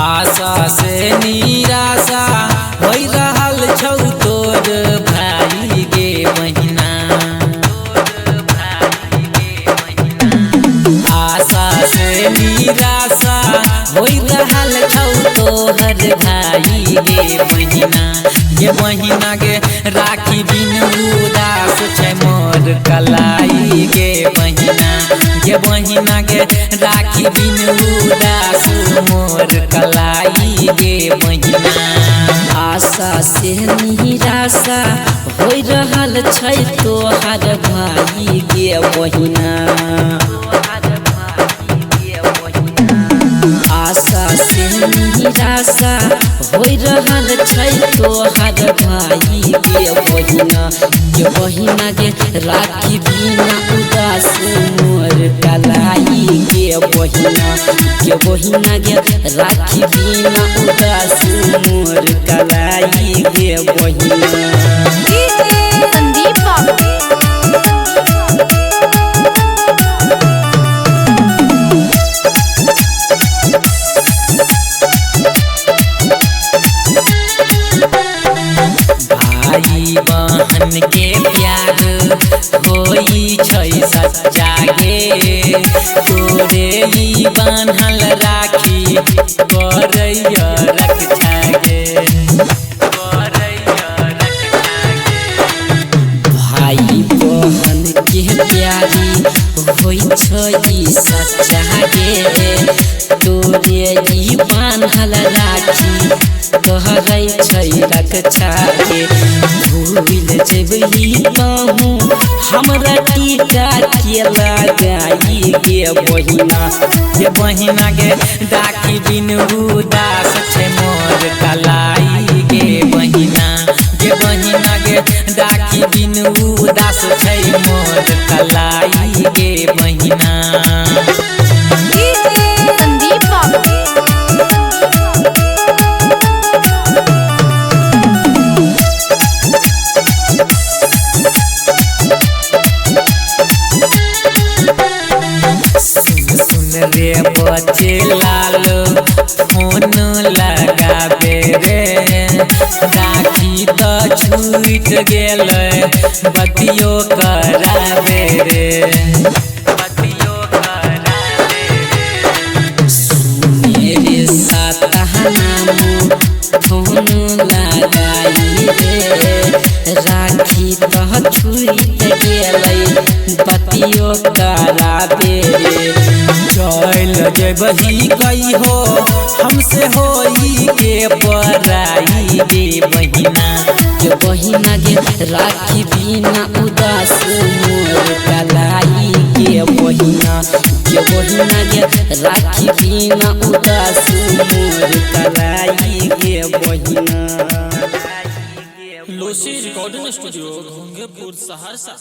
आशा से निराशा हो रहल छौ तोर भाई गे बहिना। आशा से निराशा हो रहल छौ तोहर भाई गे बहिना। गे बहिना गे राखी बिन उदास छै मोर कलाई गे बहिना। गे बहिना गे राखी बिन उदास मोर कलाई गे बहिना। आशा से निराशा हो रहल छै तोहर भाई गे बहिना। आशा से निराशा हो रहल छै तोहर भाई गे बहिना। गे बहिना गे राखी बिना उदास मोर कलाई गे बहिना। गे बहिना गे राखी बिना उदास मोर कलाई गे बहिना। संदीप भाई बहन के प्यार होई छै सच्चा गे। तोरे ही बान्हल राखी करैया रक्षा गे। भाई बहन के प्यारी होई छै सच्चा गे। तोरे ही बान्हल राखी कहै छै रक्षा गे। भूल जेबही कहूँ हमरा टीका के लगाई गे बहिना। गे बहिना गे राखी बिन उदास छै मोर कलाई गे बहिना। गे बहिना गे राखी बिन उदास छै मोर कलाई गे बहिना। संदीप सुन रे बच्चे लाल फोन लगाबे रे। राखी तो छूट गेल बतियो कराबे रे। मेरे साथ नामो फोन लगाई रे। राखी तो छूट गेलै बतियो कराबे रे। चल जेबही कहियो हमसे होई के पराई गे बहिना। गे बहिना गे राखी बिना उदास मोर कलाई गे बहिना। गे बहिना गे राखी बिना उदास मोर कलाई गे बहिना। लोसी रिकॉर्डिंग स्टूडियो घोंगेपुर सहरसा।